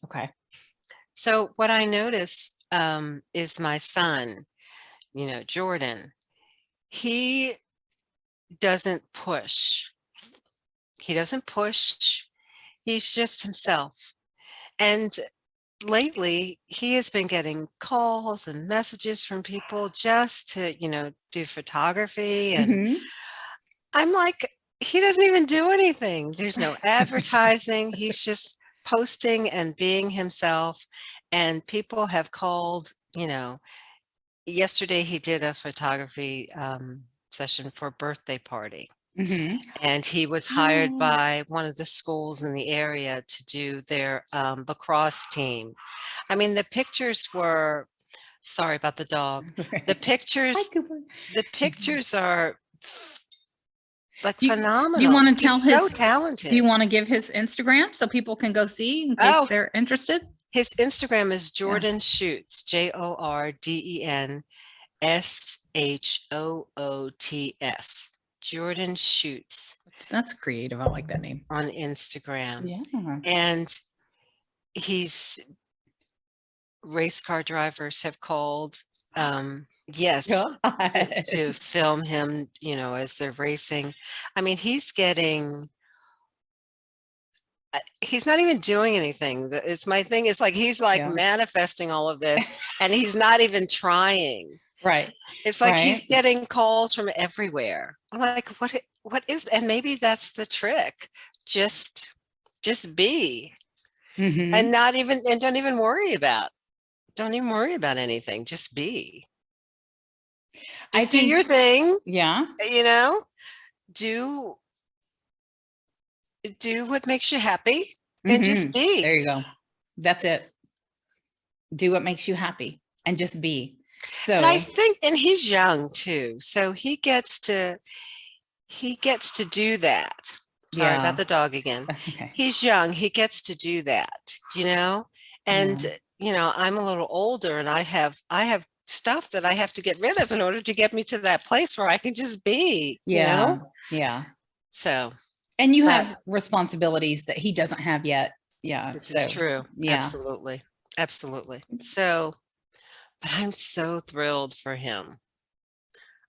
Okay. So what I notice is my son, Jordan, he doesn't push. He doesn't push. He's just himself. And lately, he has been getting calls and messages from people just to, do photography. And Hmm. I'm like, he doesn't even do anything. There's no advertising. He's just posting and being himself. And people have called, yesterday he did a photography session for a birthday party. Hmm. And he was hired Oh. by one of the schools in the area to do their lacrosse team. I mean, the pictures were, sorry about the dog. The Hi, pictures, Cooper. the pictures are like Do you phenomenal. want to tell He's so his, do you talented. want to give his Instagram so people can go see in case Oh, they're interested? his Instagram is Yeah. Jordan Shoots, JordenShoots. Jordan Shoots That's creative. I like that name. on Instagram. Yeah. And he's race car drivers have called, yes, God. to film him, as they're racing. I mean, he's not even doing anything. It's my thing. It's like he's like Yeah. manifesting all of this, and he's not even trying. Right. It's like Right. he's getting calls from everywhere. I'm like, what is, and maybe that's the trick. Just be, and Hmm. not even, and don't even worry about anything. Just be. I Just do think, your thing, yeah. you know, do what makes you happy and Hmm. just be. There you go. That's it. Do what makes you happy and just be. And I So, think, and he's young too, so he gets to do that. Sorry about yeah. the dog again. Okay. He's young, he gets to do that, and Yeah. I'm a little older, and I have stuff that I have to get rid of in order to get me to that place where I can just be. Yeah. Yeah. So, And you but have responsibilities that he doesn't have yet. Yeah. this is So, true. yeah. Absolutely. Absolutely. So, but I'm so thrilled for him.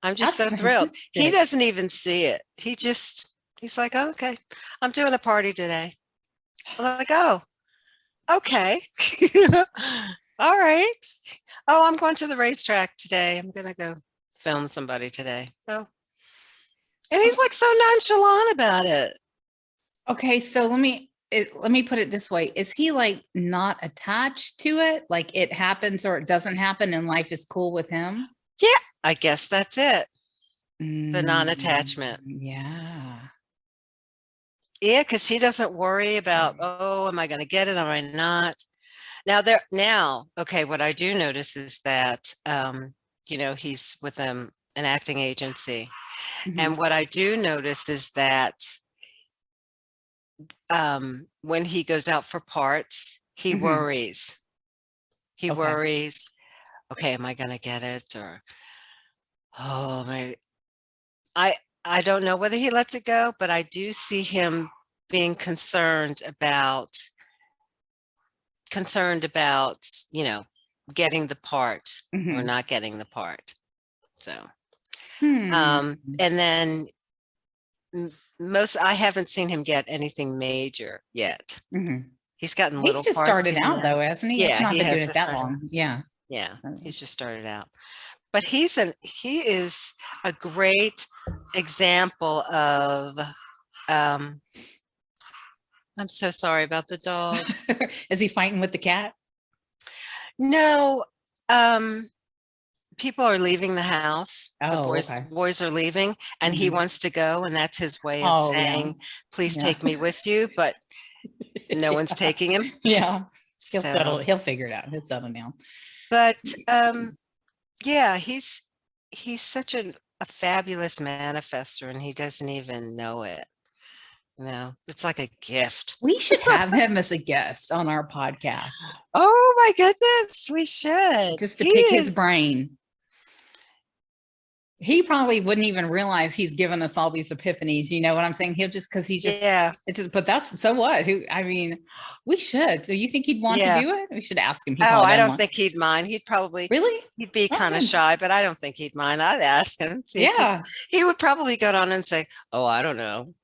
I'm just That's so thrilled. He good. doesn't even see it. He's like, oh, okay, I'm doing a party today. I'm like, oh, okay. All right. Oh, I'm going to the racetrack today. I'm going to go film somebody today. Oh, and he's like so nonchalant about it. Okay, so let me put it this way. Is he like not attached to it? Like it happens or it doesn't happen and life is cool with him? Yeah, I guess that's it. The Mm, non-attachment. yeah. Yeah, because he doesn't worry about, oh, am I going to get it? Am I not? Now, okay, what I do notice is that, he's with an acting agency. Mhm. And what I do notice is that when he goes out for parts, he Mhm. worries. He Okay. worries, okay, am I going to get it? Or, oh, my, I, I don't know whether he lets it go, but I do see him being concerned about, getting the part or Mhm. not getting the part. So, Hmm. and then I haven't seen him get anything major yet. Mhm. He's gotten He's little just parts started here and out there. though, hasn't he? It's Yeah, not he been doing has it just that started out. long. Yeah. Yeah, So, he's just started out. But he is a great example of, um, I'm so sorry about the dog. is he fighting with the cat? No, um, people are leaving the house. The Oh, boys okay. boys are leaving, and he Mhm. wants to go, and that's his way of Oh, yeah. saying, "Please Yeah. take me with you," but no one's Yeah. taking him. Yeah. He'll So, settle. He'll figure it out. He'll settle down. but yeah, he's such a fabulous manifester, and he doesn't even know it. It's like a gift. We should have him as a guest on our podcast Oh my goodness, we should. just to He pick his is. brain. he probably wouldn't even realize he's given us all these epiphanies. You know what I'm saying? He'll just, because he just, Yeah. it just, but that's, so what? Who, I mean, we should. So you think he'd want to Yeah. do it? We should ask him. He Oh, probably I doesn't don't want. think he'd mind. Really? He'd be Oh, kind of good. shy, but I don't think he'd mind. I'd ask him. See if Yeah. he would probably go on and say, "Oh, I don't know."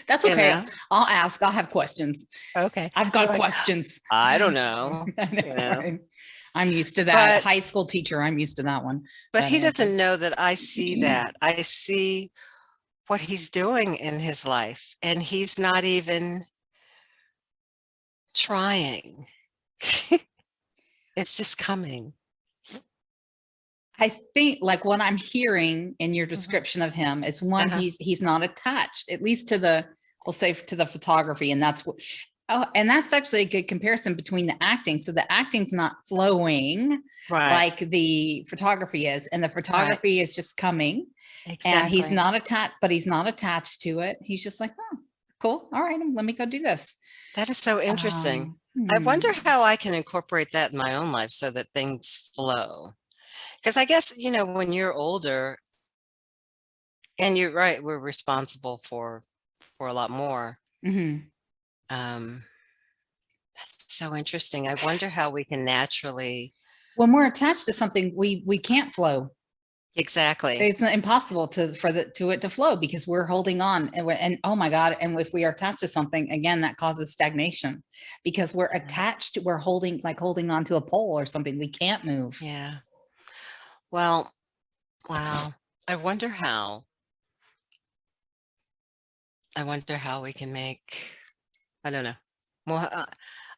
That's You okay. know? I'll ask. I'll have questions. Okay. I've You're got like, questions. I don't know. I know, You know. right? I'm used to that. But High school teacher, I'm used to that one. but That he answer. doesn't know that I see that. I see what he's doing in his life, and he's not even trying. It's just coming. I think like what I'm hearing in your Mhm. description of him is one, Uh-huh. he's not attached, at least to the, we'll say to the photography. And that's what, oh, and that's actually a good comparison between the acting. So the acting's not flowing Right. like the photography is, and the Right. photography is just coming. And he's Exactly. not attached, but he's not attached to it. He's just like, oh, cool. All right, let me go do this. That is so interesting. I wonder how I can incorporate that in my own life so that things flow. Because I guess, you know, when you're older, and you're right, we're responsible for a lot more. Mhm. That's so interesting. I wonder how we can naturally. When we're attached to something, we can't flow. Exactly. It's impossible to it to flow because we're holding on, and oh my God, and if we are attached to something again, that causes stagnation because we're attached, we're holding on to a pole or something. We can't move. Yeah. Well, wow. I wonder how we can make, I don't know. Well,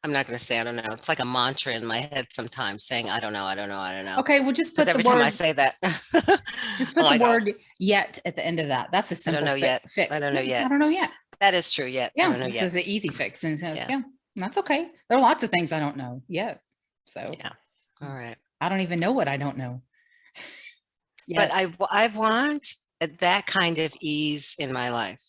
I'm not going to say I don't know. It's like a mantra in my head sometimes saying, I don't know, I don't know, I don't know. Okay, well, just Because put the every time I word, say that, just put I'm the like, oh, word yet at the end of that. That's a I don't simple know yet. fix. I don't know I yet. don't know yet. That is true yet. I Yeah, don't know this yet. is an easy fix. And so, Yeah. yeah, that's okay. There are lots of things I don't know yet. So Yeah. All right. I don't even know what I don't know. But Yet. I want that kind of ease in my life.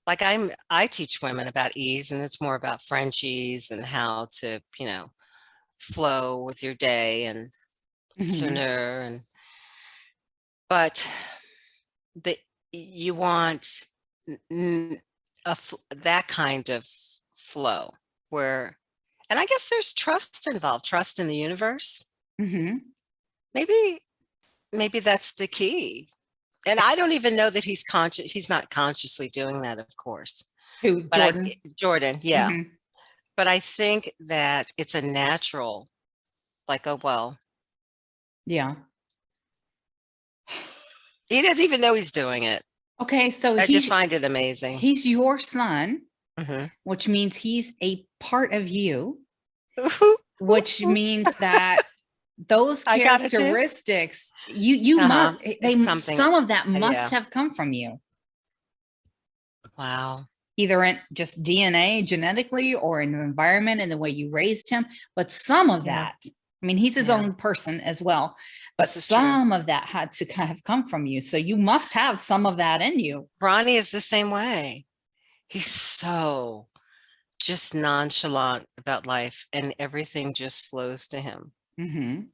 Like I teach women about ease, and it's more about French ease and how to, you know, flow with your day and Mhm. flaneur and but the you want that kind of flow where, and I guess there's trust involved, trust in the universe. Mhm. Maybe that's the key. And I don't even know that he's not consciously doing that, of course. Who, But Jordan? Jordan, yeah. Mhm. But I think that it's a natural, like, oh, well, Yeah. he doesn't even know he's doing it. Okay, so I just find it amazing. he's your son, Mhm. which means he's a part of you, which means that those I got it too. characteristics, you Uh-huh. must, It's something. some of that must Yeah. have come from you, Wow. either in just DNA genetically or in the environment and the way you raised him. But some of Yeah. that, I mean, he's his Yeah. own person as well, but This is true. some of that had to kind of come from you. So you must have some of that in you. Ronnie is the same way. He's so just nonchalant about life, and everything just flows to him. Mhm.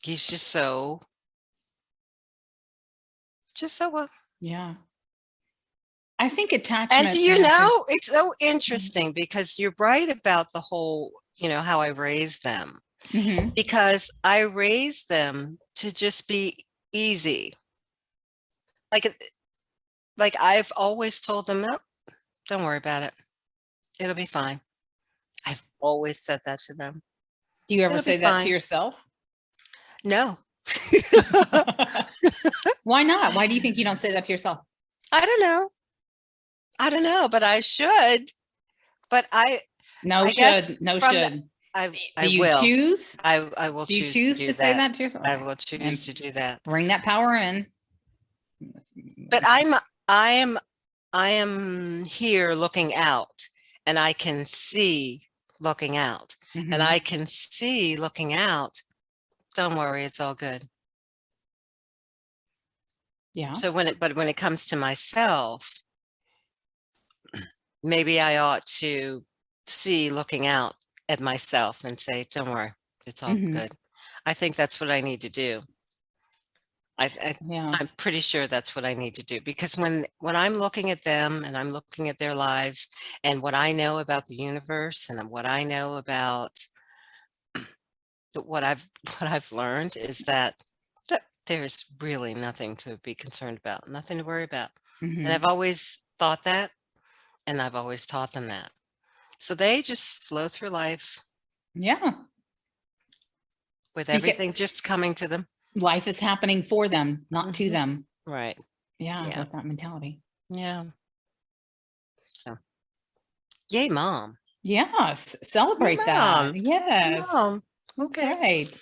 He's just so well. Yeah. I think attachment. And do you know, it's so interesting because you're right about the whole, you know, how I raised them. Mhm. Because I raised them to just be easy. Like I've always told them, no, don't worry about it. It'll be fine. I've always said that to them. Do you ever It'll be say that to fine. yourself? No. Why not? Why do you think you don't say that to yourself? I don't know, but I should. But No I guess should. No from should. I Do you will. choose? I will Do you choose choose to to do say that. that to yourself? I will choose to do that. Bring that power in. But I am here looking out, and I can see looking out. Mhm. And I can see looking out. Don't worry, it's all good. Yeah. So when it comes to myself, maybe I ought to see looking out at myself and say, don't worry, it's all Mhm. good. I think that's what I need to do. Yeah. I'm pretty sure that's what I need to do, because when I'm looking at them and I'm looking at their lives and what I know about the universe and what I know about what I've what I've learned is that there's really nothing to be concerned about, nothing to worry about. And I've Hmm. always thought that, and I've always taught them that. So they just flow through life Yeah. with Because everything just coming to them. life is happening for them, not to Mhm. them. Right. Yeah. Yeah. With that mentality. Yeah. So, yay, mom. Yes. Yay, Celebrate that. mom. Yay, Yes. mom. That's Okay. right.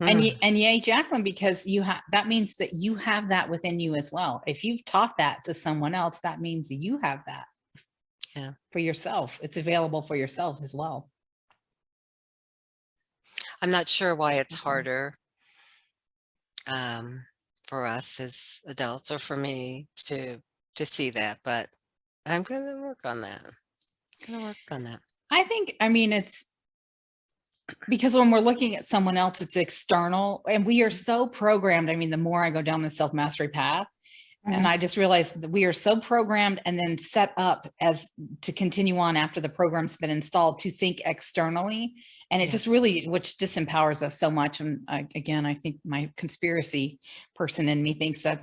Mm, And yay, Jacqueline, because you have, that means that you have that within you as well. If you've taught that to someone else, that means you have that yeah. for yourself. It's available for yourself as well. I'm not sure why it's harder um, for us as adults or for me to see that, but I'm gonna work on that. Gonna work on that. I think, I mean, it's because when we're looking at someone else, it's external and we are so programmed. I mean, the more I go down the self-mastery path, and Mhm. I just realized that we are so programmed and then set up as to continue on after the program's been installed to think externally. And it Yeah. just really, which disempowers us so much. And again, I think my conspiracy person in me thinks that,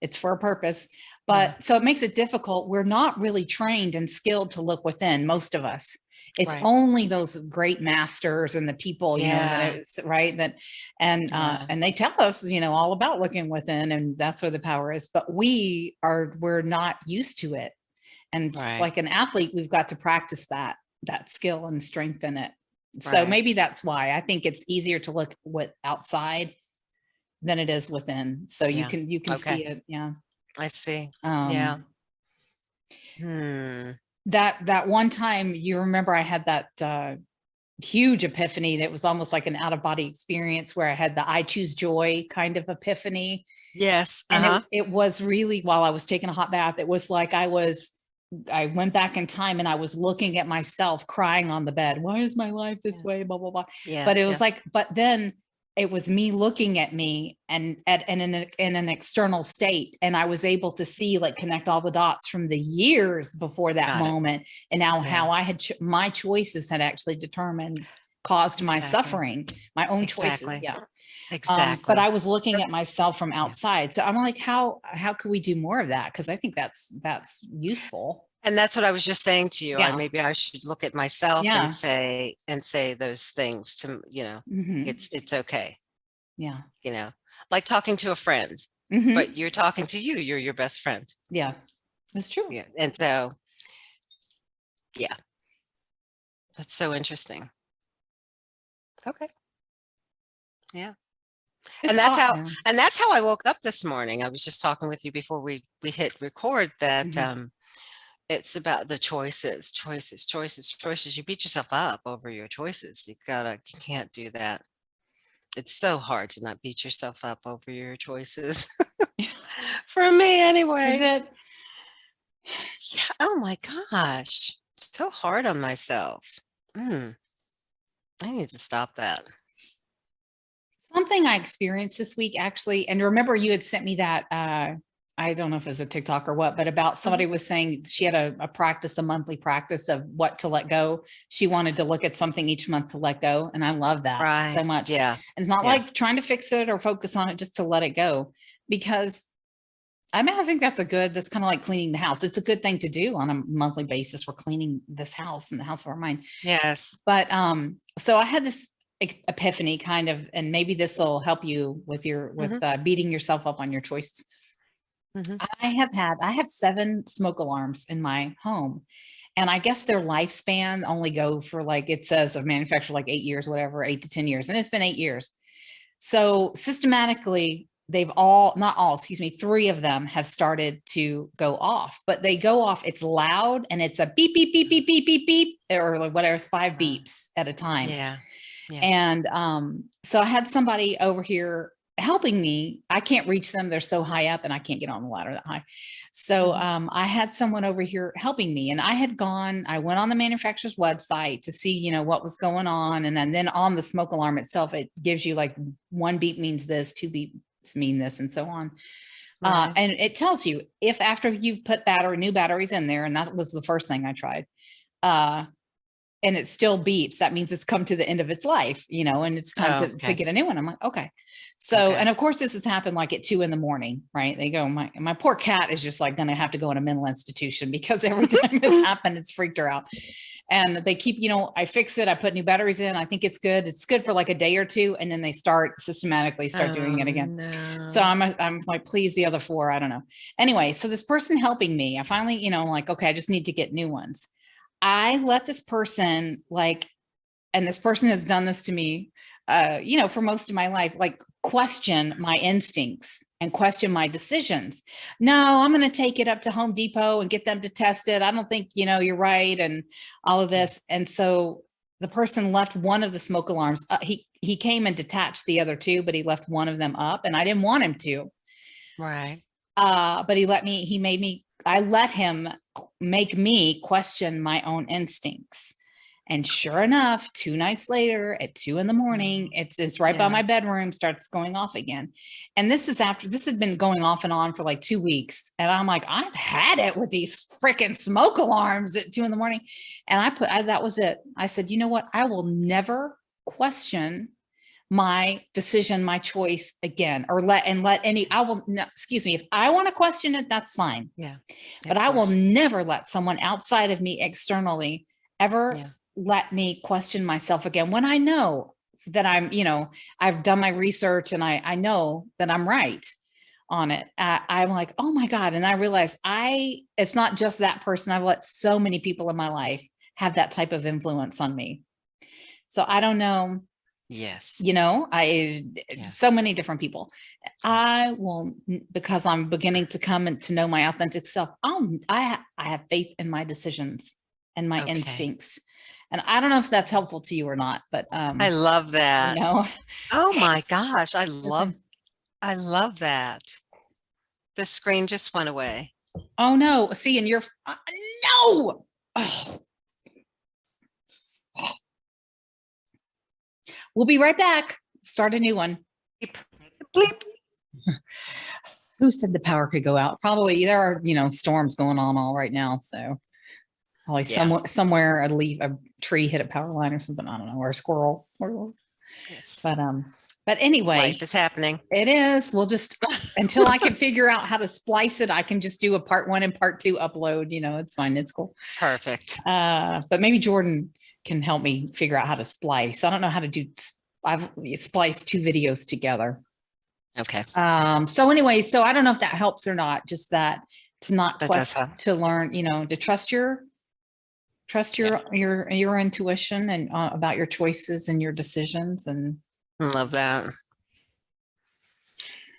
it's for a purpose. Yeah. But so it makes it difficult. We're not really trained and skilled to look within, most of us. It's Right. only those great masters and the people, that Yeah. it's right. Yeah. And they tell us, all about looking within, and that's where the power is. But we're not used to it. And just Right. like an athlete, we've got to practice that skill and strengthen it. So Right. maybe that's why I think it's easier to look with outside than it is within. So Yeah. you can Okay. see it. Yeah. I see. Yeah. Um, Hmm. that one time, you remember I had that huge epiphany that was almost like an out of body experience where I had the I choose joy kind of epiphany. Yes. And Uh-huh. it was really, while I was taking a hot bath, it was like I went back in time and I was looking at myself crying on the bed. Why is my life this Yeah. way? Blah, blah, blah. Yeah. But it Yeah. was like, but then it was me looking at me and in an external state. And I was able to see, like, connect all the dots from the years before that Got it. moment. And now Yeah. how I had, my choices had actually caused my Exactly. suffering, my own choices. Exactly. Yeah. But Exactly. I was looking That- at myself from yeah. outside. So I'm like, how could we do more of that? Because I think that's useful. And that's what I was just saying to you. Yeah. Maybe I should look at myself Yeah. and say those things to, Hmm. it's okay, Yeah. like talking to a friend, but Hmm. you're talking to you, you're your best friend. Yeah. That's true. Yeah. And so, yeah, that's so interesting. Okay. Yeah. It's And that's how, yeah. and that's how I woke up this morning. I was just talking with you before we hit record that, Hmm. it's about the choices. You beat yourself up over your choices. You can't do that. It's so hard to not beat yourself up over your choices. For me Is anyway. it Yeah. Oh my gosh. So hard on myself. Mm, I need to stop that. something I experienced this week, actually? And remember, you had sent me that I don't know if it was a TikTok or what, but about Mhm. somebody was saying she had a monthly practice of what to let go. She wanted to look at something each month to let go. And I love that so Right. much. Yeah. And it's not Yeah. like trying to fix it or focus on it, just to let it go. Because I mean, I think that's kind of like cleaning the house. It's a good thing to do on a monthly basis. We're cleaning this house and the house of our mind. Yes. But so I had this epiphany kind of, and maybe this will help you with Hmm. beating yourself up on your choices. Hmm. I have 7 smoke alarms in my home. And I guess their lifespan only go for, like, it says a manufacturer, like 8 years, whatever, 8 to 10 years. And it's been 8 years. So systematically, they've all, not all, excuse me, 3 of them have started to go off, but they go off. It's loud and it's a beep, beep, beep, beep, beep, beep, beep, or like whatever, 5 beeps at a time. Yeah. Yeah. And so I had somebody over here helping me. I can't reach them. They're so high up and I can't get on the ladder that high. So I had someone over here helping me, and I went on the manufacturer's website to see, you know, what was going on. And then on the smoke alarm itself, it gives you like 1 beep means this, 2 beeps mean this, and so on. Right. And it tells you if after you've put new batteries in there, and that was the first thing I tried, and it still beeps, that means it's come to the end of its life, you know, and it's time Oh, to okay. get a new one. I'm like, okay. So, Okay. and of course this has happened like at 2 a.m, right? They go, my poor cat is just like going to have to go in a mental institution because every time it's happened, it's freaked her out. And they keep, you know, I fix it. I put new batteries in. I think it's good. It's good for like a day or two. And then they systematically start doing it again. No. So I'm like, please, the other 4, I don't know. Anyway, so this person helping me, I finally, you know, like, okay, I just need to get new ones. I let this person and this person has done this to me, you know, for most of my life, like question my instincts and question my decisions. No, I'm going to take it up to Home Depot and get them to test it. I don't think, you know, you're right. And all of this. And so the person left one of the smoke alarms. He came and detached the other 2, but he left one of them up, and I didn't want him to. Right. But I let him make me question my own instincts. And sure enough, 2 nights later at 2 a.m, it's right by my bedroom, starts going off again. And this had been going off and on for like 2 weeks. And I'm like, I've had it with these freaking smoke alarms at 2 a.m. And that was it. I said, you know what? I will never question my decision, my choice again, or excuse me, if I want to question it, that's fine. Yeah. But I will never let someone outside of me externally ever let me question myself again, when I know that I'm, you know, I've done my research and I know that I'm right on it. I'm like, oh my God. And I realize it's not just that person. I've let so many people in my life have that type of influence on me. So I don't know. Yes. You know, so many different people. I will, because I'm beginning to come and to know my authentic self. I have faith in my decisions and my instincts. And I don't know if that's helpful to you or not, but I love that. you know. Oh my gosh, I love that. The screen just went away. Oh no. See, and you're no. Oh. We'll be right back. Start a new one. Bleep. Bleep. Who said the power could go out? Probably there are, you know, storms going on all right now. So probably somewhere a tree hit a power line or something. I don't know, or a squirrel. Yes. But anyway, life is happening. It is. We'll just until I can figure out how to splice it, I can just do a part 1 and part 2 upload. You know, it's fine. It's cool. Perfect. But maybe Jordan can help me figure out how to splice. I don't know how to do. I've spliced 2 videos together. Okay. So anyway, so I don't know if that helps or not. Just that to not to learn, you know, to trust your intuition and about your choices and your decisions. And love that.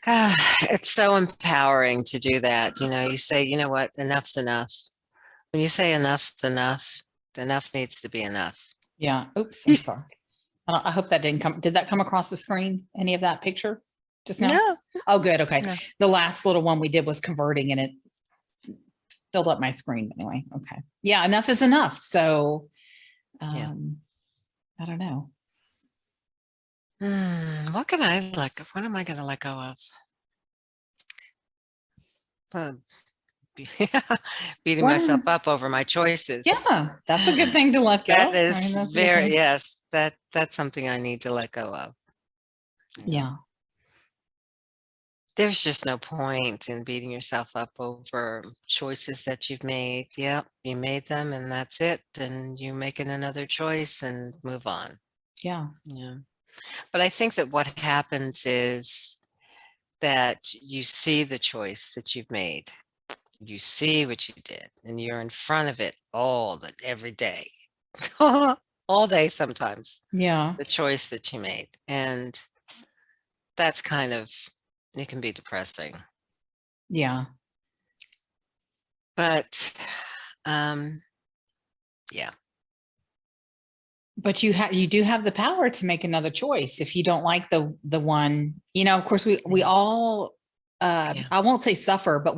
It's so empowering to do that. You know, you say, you know what, enough's enough. When you say enough's enough, enough needs to be enough. Yeah. Oops. I'm sorry. I hope that did that come across the screen? Any of that picture just now? No. Oh, good. Okay. No. The last little one we did was converting, and it filled up my screen anyway. Okay. Yeah. Enough is enough. So, I don't know. What am I going to let go of? Beating myself up over my choices. Yeah, that's a good thing to let go. That is yes. That's something I need to let go of. Yeah. There's just no point in beating yourself up over choices that you've made. Yep, you made them and that's it. And you're making another choice and move on. Yeah. Yeah. But I think that what happens is that you see the choice that you've made. You see what you did and you're in front of it every day, all day sometimes. Yeah. The choice that you made. And that's it can be depressing. Yeah. But, yeah. But you do have the power to make another choice if you don't like the one, of course we all I won't say suffer, but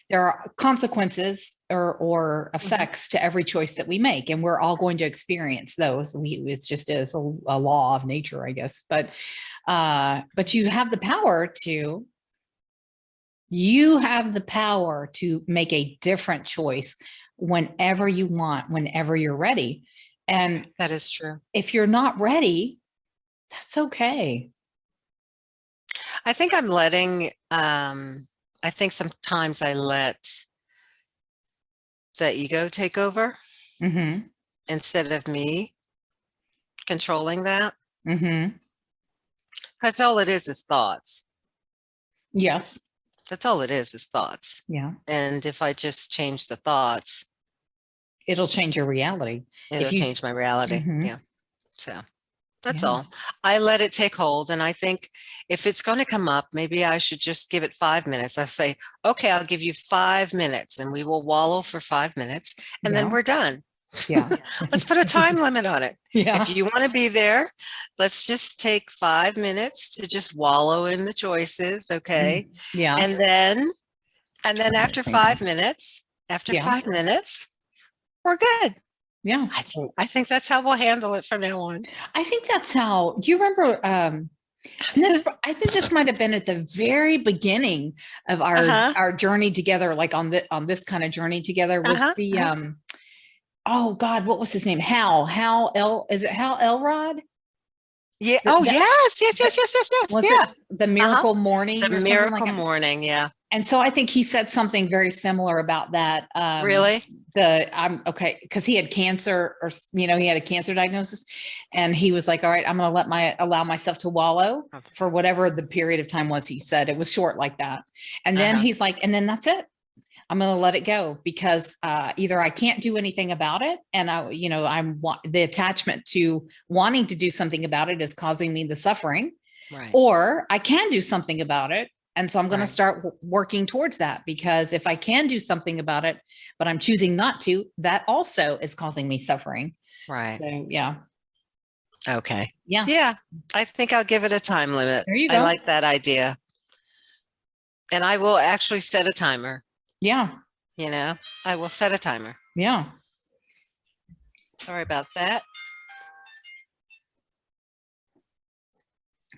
there are consequences or effects to every choice that we make, and we're all going to experience those. It's just as a law of nature, I guess. But you have the power to make a different choice whenever you want, whenever you're ready. And that is true. If you're not ready, that's okay. I think I'm letting, I think sometimes I let the ego take over instead of me controlling that. That's all it is thoughts. Yes. That's all it is thoughts. Yeah. And if I just change the thoughts, it'll change your reality. It'll change my reality. Yeah. So that's all. I let it take hold. And I think if it's going to come up, maybe I should just give it 5 minutes. I say, okay, I'll give you 5 minutes and we will wallow for 5 minutes and then we're done. Yeah. Let's put a time limit on it. Yeah. If you want to be there, let's just take 5 minutes to just wallow in the choices. Okay. Yeah. And then after 5 minutes, 5 minutes, we're good. Yeah. I think that's how we'll handle it from now on. I think that's how. Do you remember I think this might have been at the very beginning of our journey together, like on this kind of journey together, was oh God, what was his name? Is it Hal Elrod? Yeah. Yes. Was it the Miracle Morning? The Miracle Morning. Yeah. And so I think he said something very similar about that. Really? Because he had cancer, or he had a cancer diagnosis, and he was like, all right, I'm going to allow myself to wallow for whatever the period of time was. He said it was short like that. And then he's like, and then that's it. I'm going to let it go, because either I can't do anything about it, and the attachment to wanting to do something about it is causing me the suffering, or I can do something about it. And so I'm going to start working towards that, because if I can do something about it, but I'm choosing not to, that also is causing me suffering. Right. So, yeah. Okay. Yeah. Yeah. I think I'll give it a time limit. There you go. I like that idea. And I will actually set a timer. Yeah. I will set a timer. Yeah. Sorry about that.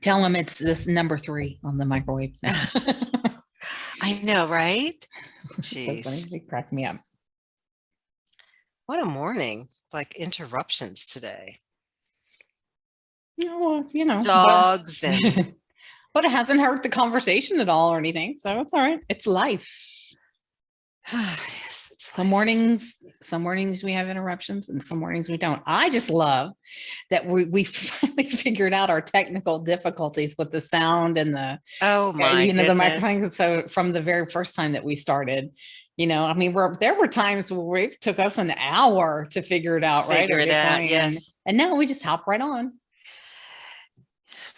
Tell them it's this number 3 on the microwave. I know, right? Jeez. So they crack me up. What a morning. Like interruptions today. Dogs. Dogs. But it hasn't hurt the conversation at all or anything. So it's all right. It's life. Yes, some mornings we have interruptions, and some mornings we don't. I just love that we finally figured out our technical difficulties with the sound and the the microphone. So from the very first time that we started, there were times where it took us an hour to figure it out, right? Yes. And now we just hop right on.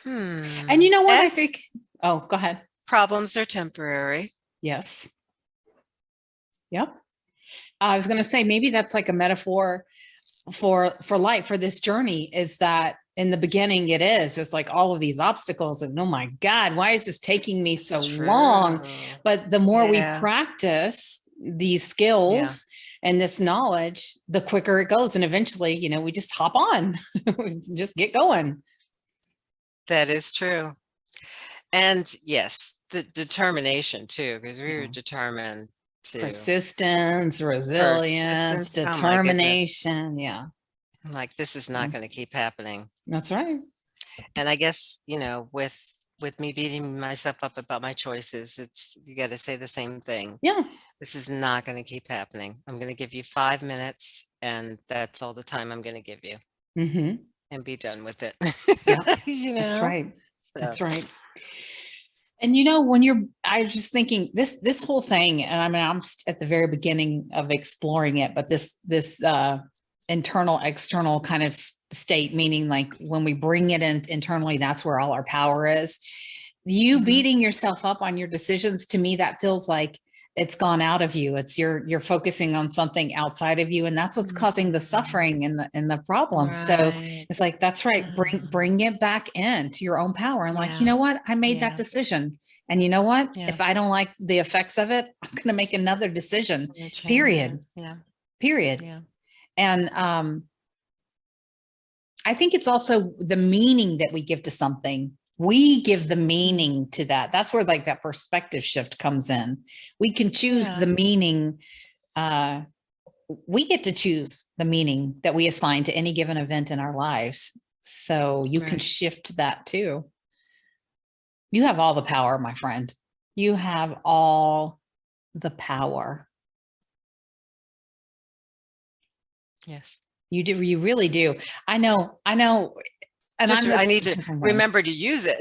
And you know what I think? Oh, go ahead. Problems are temporary. Yes. Yep. I was going to say, maybe that's like a metaphor for life, for this journey, is that in the beginning it's like all of these obstacles, and oh my God, why is this taking me so long? But the more we practice these skills and this knowledge, the quicker it goes. And eventually, we just hop on, just get going. That is true. And yes, the determination too, because we were determined. Persistence, resilience, determination. Yeah. I'm like, this is not going to keep happening. That's right. And I guess, with me beating myself up about my choices, you got to say the same thing. Yeah. This is not going to keep happening. I'm going to give you 5 minutes, and that's all the time I'm going to give you. And be done with it. That's right. So. That's right. And I was just thinking this whole thing, and I mean, I'm at the very beginning of exploring it, but this internal, external kind of state, meaning like when we bring it in internally, that's where all our power is. You beating yourself up on your decisions, to me, that feels like it's gone out of you. It's you're focusing on something outside of you, and that's what's causing the suffering and the problems. So Right. it's like, that's right. Bring it back into your own power and like, you Yeah. know what? I made that Yeah. decision. And you know what? Yeah. If I don't like the effects of it, I'm going to make another decision. I'm gonna change it. Period. Yeah. Period. Yeah. And I think it's also the meaning that we give to something. We give the meaning to that. That's where like that perspective shift comes in. We can choose Yeah. the meaning. We get to choose the meaning that we assign to any given event in our lives. So you can Right. shift that too. You have all the power, my friend. You have all the power. Yes. You do. You really do. I know. And Just I'm I this need to remember to use it.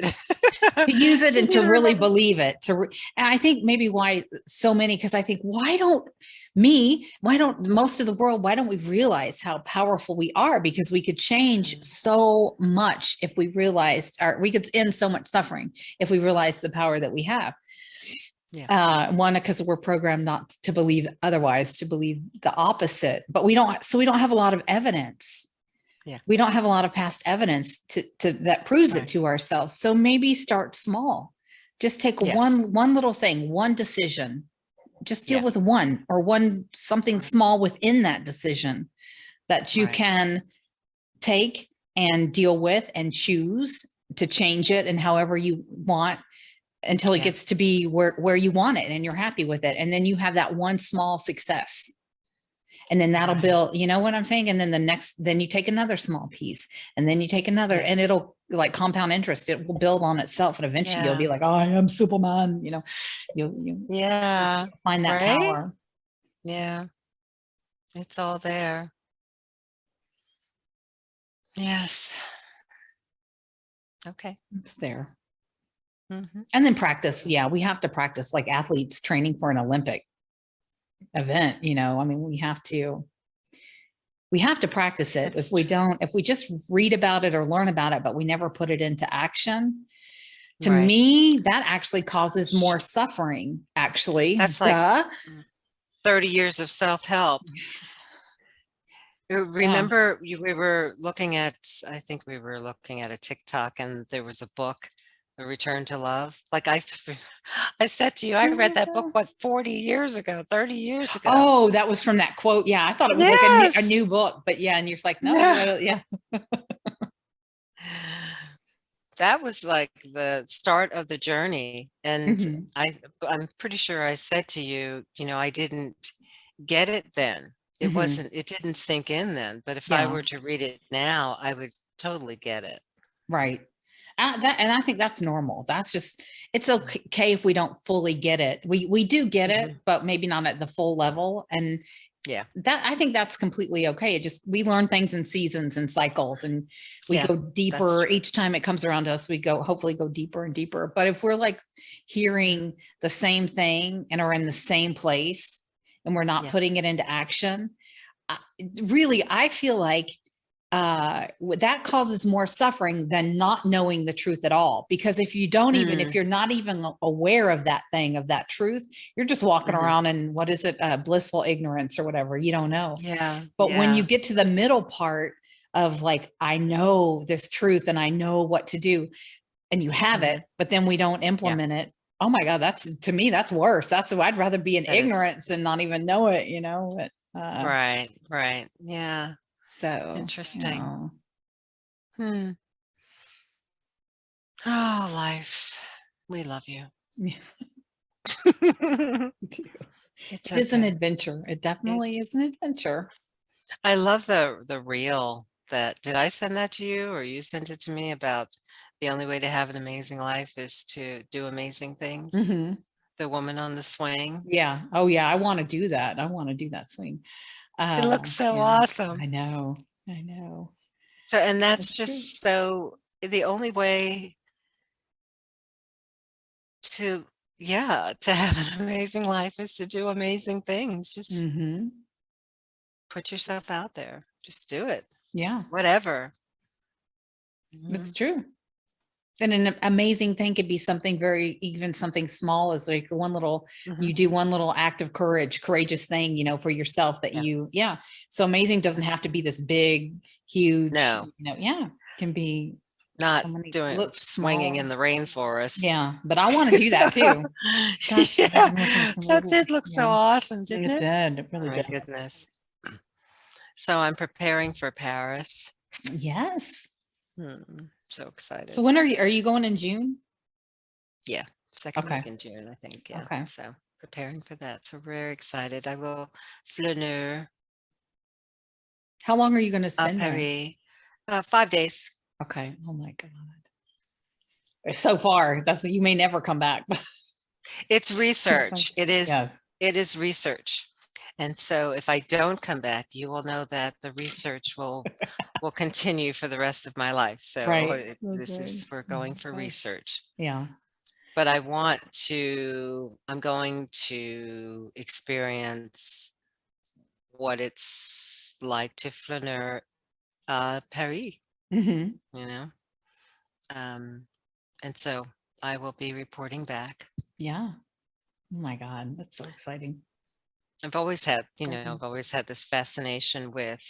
to use it and Just need to to really remember. believe it. And I think maybe why so many, because I think, why don't most of the world, why don't we realize how powerful we are? Because we could change so much if we realized, or we could end so much suffering if we realized the power that we have. One, because we're programmed not to believe otherwise, to believe the opposite, but we don't have a lot of evidence. We don't have a lot of past evidence to that proves it to ourselves. So maybe start small. Just take one little thing, one decision. Just deal with one, or something small within that decision that you can take and deal with and choose to change it and however you want, until it gets to be where you want it and you're happy with it. And then you have that one small success. And then that'll build, you know what I'm saying? And then then you take another small piece, and then you take another, and it'll, like compound interest. It will build on itself. And eventually you'll be like, oh, I am Superman. You know, you'll find that power. Yeah. It's all there. Yes. Okay. It's there. Mm-hmm. And then practice. Yeah. We have to practice like athletes training for an Olympic event. You know, I mean, we have to practice it. If we just read about it or learn about it, but we never put it into action, to me, that actually causes more suffering, actually. That's like 30 years of self-help. Remember, we were looking at, I think we were looking at a TikTok, and there was a book, The Return to Love. Like I said to you, I read that book, 40 years ago, 30 years ago. Oh, that was from that quote. Yeah. I thought it was like a new book, but yeah. And you're like, no, yeah. That was like the start of the journey. And I'm pretty sure I said to you, I didn't get it then. It didn't sink in then. But if I were to read it now, I would totally get it. Right. And I think that's normal. That's just, it's okay if we don't fully get it. We do get it, but maybe not at the full level. And I think that's completely okay. We learn things in seasons and cycles, and we go deeper each time it comes around to us. We hopefully go deeper and deeper. But if we're like hearing the same thing and are in the same place, and we're not putting it into action, really, I feel like that causes more suffering than not knowing the truth at all. Because if you don't even, if you're not even aware of that thing, of that truth, you're just walking around in, what is it? Blissful ignorance or whatever, you don't know. But when you get to the middle part of like, I know this truth and I know what to do, and you have it, but then we don't implement it. Oh my God, to me, that's worse. I'd rather be in ignorance than not even know it, Right. Yeah. So interesting. Oh, life. We love you. It is an adventure. It definitely is an adventure. I love the reel did I send that to you, or you sent it to me, about the only way to have an amazing life is to do amazing things? The woman on the swing. Yeah. Oh yeah. I want to do that. I want to do that swing. It looks so awesome. I know. So, and that's just the only way to have an amazing life is to do amazing things. Just put yourself out there. Just do it. Yeah. Whatever. It's true. And an amazing thing could be something very, even something small as like the one little, Mhm. you do one little act of courageous thing, you know, for yourself that Yeah. yeah. So amazing doesn't have to be this big, huge, No, you know, yeah, can be not so many doing swinging in small. the rainforest. Yeah. But I want to do that too. Gosh, I've Yeah, been looking for that did look so yeah, awesome, didn't it it? did. It Oh really my did. goodness. So I'm preparing for Paris. Yes. So So excited. when are you going in June? Yeah, second Okay. week in June, I think. Yeah. Okay. So preparing for that. So very excited. I will flaneur How long are you going to à spend there? Paris. 5 days. Okay. Oh my God. So far, that's you may never come back. It's research. Yeah. It is research. And so if I don't come back, you will know that the research will continue for the rest of my life. So Right. That's this right. is we're Oh going my for gosh. research. Yeah. But I'm going to experience what it's like to flaneur Paris, Hmm. you know? Um, and so I will be reporting back. Yeah. Oh my God. That's so exciting. I've always had, Mhm. I've always had this fascination with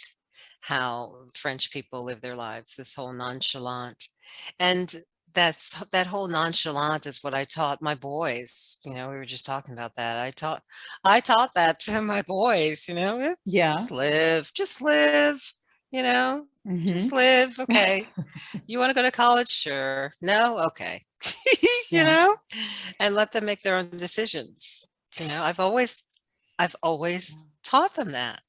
how French people live their lives, this whole nonchalant. And that whole nonchalant is what I taught my boys. We were just talking about that. I taught that to my boys, it's Yeah. just live, you know, just Hmm. live. Okay. You want to go to college? Sure. No? Okay. you Yeah. know, and let them make their own decisions. I've always taught them that,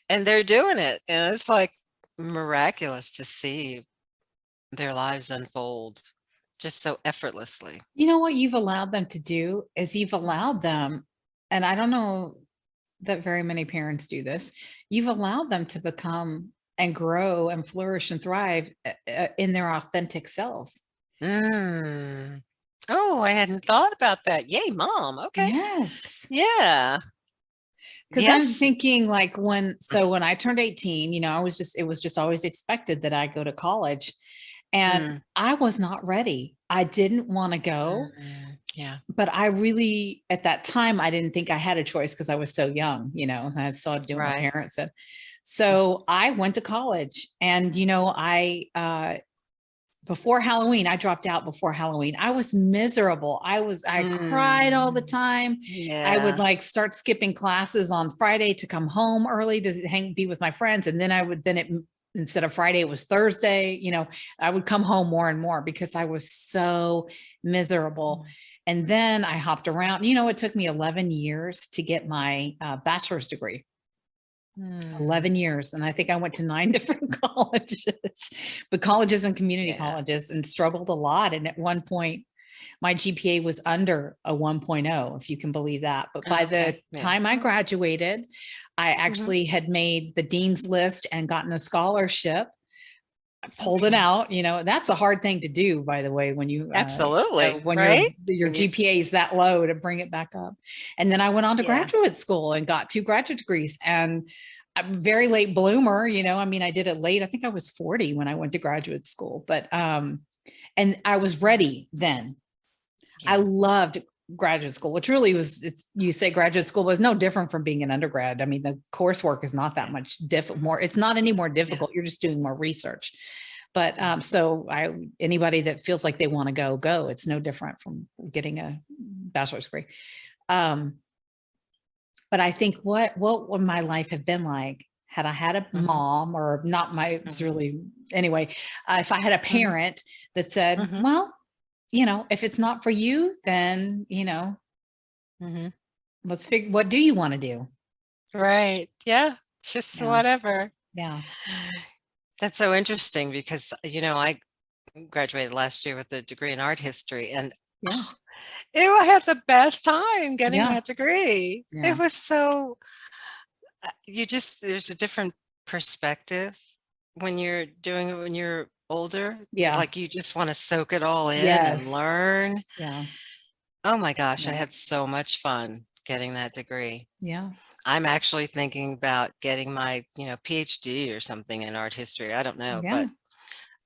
and they're doing it, and it's like miraculous to see their lives unfold just so effortlessly. You know what you've allowed them to do is you've allowed them, and I don't know that very many parents do this. You've allowed them to become and grow and flourish and thrive in their authentic selves. Mm. Oh, I hadn't thought about that. Yay, mom. Okay. Yes. Yeah. Because I'm Yes. thinking like when I turned 18, you know, it was just always expected that I go to college. And Mm, I was not ready. I didn't want to go, yeah. but I really, at that time, I didn't think I had a choice because I was so young, you know, I still had to do what my Right. parents said. So I went to college and, you know, before Halloween, I dropped out before Halloween. I was miserable. I cried all the Mm, time. I would yeah. like start skipping classes on Friday to come home early to be with my friends. And then instead of Friday, it was Thursday. You know, I would come home more and more because I was so miserable. And then I hopped around. You know, it took me 11 years to get my bachelor's degree. Mm, 11 years. And I think I went to 9 different colleges, but colleges and community yeah. colleges, and struggled a lot. And at one point, my GPA was under a 1.0, if you can believe that. But by the Okay. Yeah. time I graduated, I Mhm. actually had made the dean's list and gotten a scholarship. I pulled it Okay. out. You know, that's a hard thing to do, by the way, when Absolutely. when Right? your When you GPA is that low, to bring it back up. And then I went on to Yeah. graduate school and got 2 graduate degrees. And I'm a very late bloomer, you know. I mean, I did it late. I think I was 40 when I went to graduate school, but and I was ready then. I Yeah. loved graduate school, which really you say graduate school was no different from being an undergrad. I mean, the coursework is not that Yeah. much more. It's not any more Yeah. difficult. You're just doing more research. But Yeah. so anybody that feels like they want to go. It's no different from getting a bachelor's degree. Um, but I think what would my life have been like had I had a Mhm. mom, or not my, it's Mhm. really, anyway, if I had a Mhm. parent that said, Mhm. well, you know, if it's not for you, then, you know, Mhm. let's figure, what do you want to do? Right. Yeah. Just Yeah. whatever. Yeah. That's so interesting because, I graduated last year with a degree in art history, and Yeah. I had the best time getting Yeah. that degree. It Yeah. was so there's a different perspective when you're doing it when you're older. Yeah. You just want to soak it all in and Yes. learn. Yeah. Oh my gosh, I Yeah. had so much fun getting that degree. Yeah. I'm actually thinking about getting my, PhD or something in art history. I don't know, Yeah.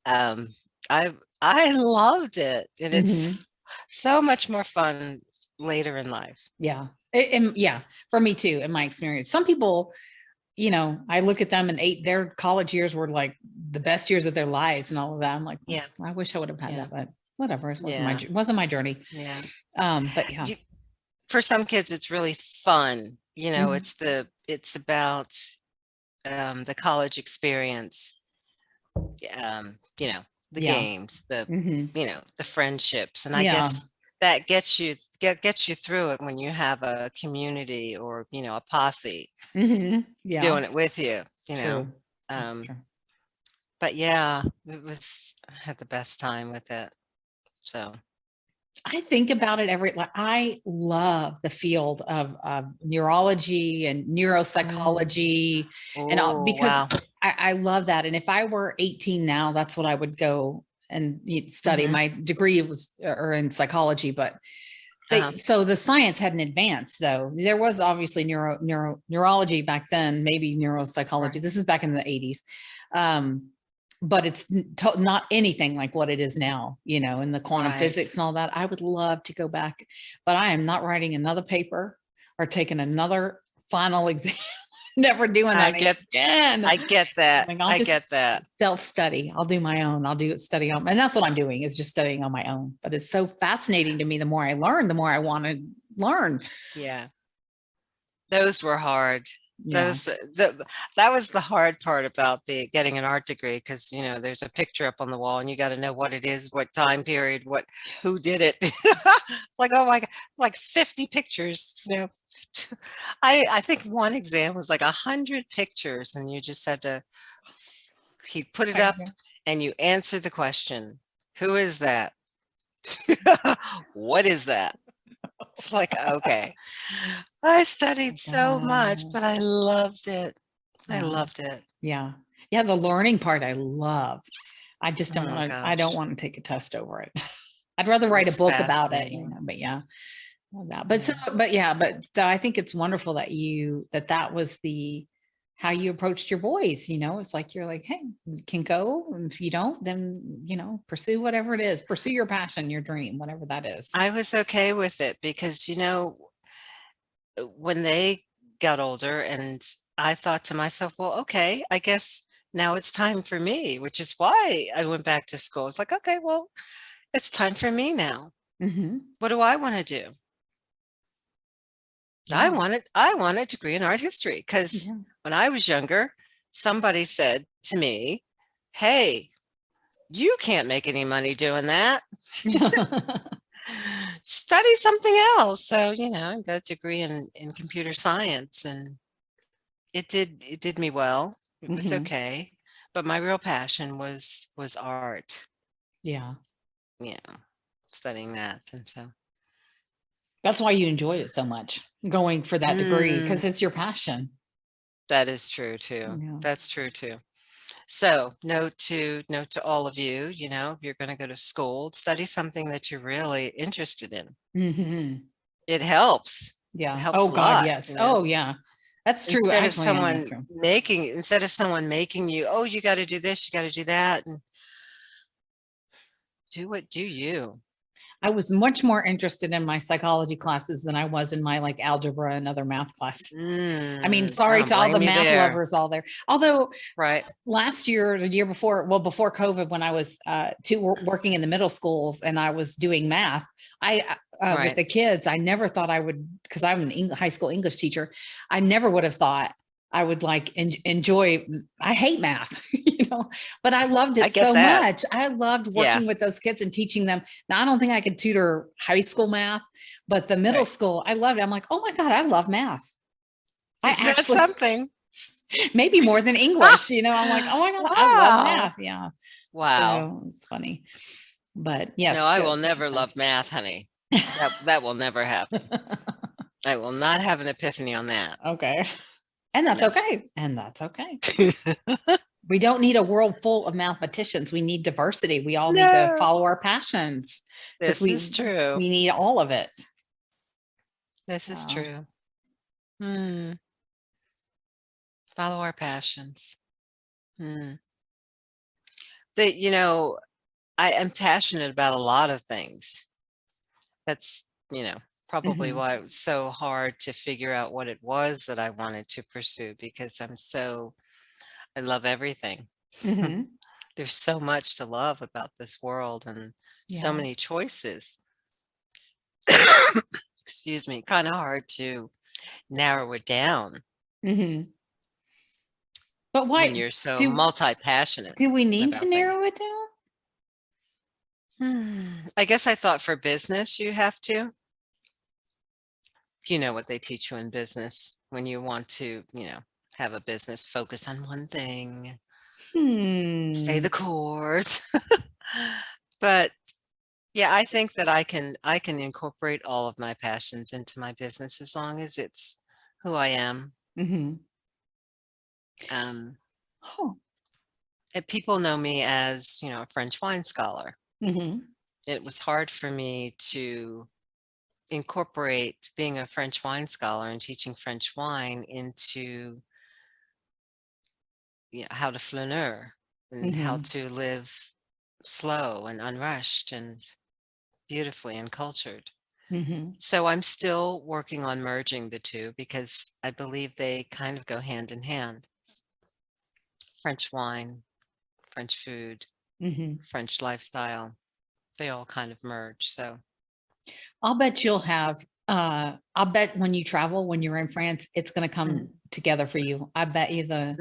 but um, I loved it, and Mhm. it's so much more fun later in life. Yeah. And yeah, for me too, in my experience. Some people, I look at them and their college years were like the best years of their lives and all of that. I'm like, Yeah, I wish I would have had yeah, that, but whatever. It yeah, wasn't my journey. yeah. But yeah. You, for some kids, it's really fun. Mhm. It's about the college experience. You know, the Yeah. games, Hmm. the friendships, and I Yeah. guess that gets you through it when you have a community or a posse Hmm. Yeah. doing it with you. True. That's Um, true. but yeah, I had the best time with it. So I think about it like I love the field of neurology and neuropsychology and all oh because wow. I love that. And if I were 18 now, that's what I would go and study. Hmm. My degree was or in psychology, but Uh-huh. so the science hadn't advanced though. There was obviously neurology back then, maybe neuropsychology. Right. This is back in the 80s. Um, but it's not anything like what it is now, in the quantum Right. physics and all that. I would love to go back, but I am not writing another paper or taking another final exam. Never doing I that get again. I get that. Like I'll I get just that. self-study. I'll do my own. I'll do study on, and that's what I'm doing is just studying on my own. But it's so fascinating to me. The more I learn, the more I want to learn. Yeah. Those were hard. Yeah. Those that was the hard part about the getting an art degree because there's a picture up on the wall and you got to know what it is, what time period, who did it. It's like, oh my God, like 50 pictures. I think one exam was like 100 pictures and you just had to he put it I up know. and you answer the question. Who is that? What is that? It's like, okay. I studied so much, God. but I loved it. I Yeah. loved it. Yeah. Yeah. The learning part I love. I just Oh don't my want to, I don't gosh. want to take a test over it. I'd rather It write a was book about it, fascinating. but yeah. Love that. But so, Yeah. but yeah, but so I think it's wonderful that that was how you approached your boys, it's like, you're like, hey, you can go. And if you don't, then, pursue whatever it is, pursue your passion, your dream, whatever that is. I was okay with it because, when they got older and I thought to myself, well, okay, I guess now it's time for me, which is why I went back to school. It's like, okay, well, it's time for me now. Hmm. What do I want to do? Yeah. I want a degree in art history because Yeah. when I was younger, somebody said to me, hey, you can't make any money doing that. Study something else. So, I got a degree in computer science and it did me well. It was Hmm. okay. But my real passion was art, Yeah. you know, studying that. And so That's why you enjoyed it so much going for that degree mm, because it's your passion. that is true too. Yeah. That's true too. So note to all of you, if you're going to go to school, study something that you're really interested in. Hmm. It helps. It Yeah. helps Oh a God. lot, Yes. Oh yeah. That's true. Instead of Actually, yeah, that's someone true. making you, oh, you got to do this, you got to do that, and do you. I was much more interested in my psychology classes than I was in my like algebra and other math classes. I mean, I sorry don't to all the blame you math there. lovers all there. Although Right. last year, the year before, well, before COVID, when I was working in the middle schools and I was doing math, I with Right. the kids, I never thought I would, because I'm an high school English teacher. I never would have thought I would like enjoy. I hate math, but I loved I it get so that. much. I loved Yeah. working with those kids and teaching them. Now, I don't think I could tutor high school math, but the middle Right. school, I loved it. I'm like, oh my God, I love math. I Isn't that actually, something? maybe more than English, I'm like, oh my God, I love Wow. math. Yeah. Wow. So it's funny. But No, yes, I good. will never love math, honey. That will never happen. I will not have an epiphany on that. Okay. And that's No. okay. And that's okay. We don't need a world full of mathematicians. We need diversity. We all need to No. follow our passions because This is true. we need all of it. This is Uh, true. Hmm. Follow our passions. Hmm. That, I am passionate about a lot of things. That's, probably Mhm. why it was so hard to figure out what it was that I wanted to pursue because I love everything. Mhm. There's so much to love about this world and so Yeah. many choices. Excuse me, kind of hard to narrow it down Mhm. But when why you're so do multi-passionate do we need to about things. narrow it down? I guess I thought for business you have to. You know what they teach you in business when you want to, have a business focus on one thing, stay Hmm. the course. But yeah, I think that I can incorporate all of my passions into my business as long as it's who I am. Mhm. Um, Oh. and people know me as, a French wine scholar. Mhm. It was hard for me to incorporate being a French wine scholar and teaching French wine into how to flaneur and how Mhm. to live slow and unrushed and beautifully and cultured. Mhm. So I'm still working on merging the two because I believe they kind of go hand in hand. French wine, French food, Mhm. French lifestyle, they all kind of merge. So, I'll bet you'll have, I'll bet when you travel, when you're in France, it's gonna come mm, together for you. I bet you the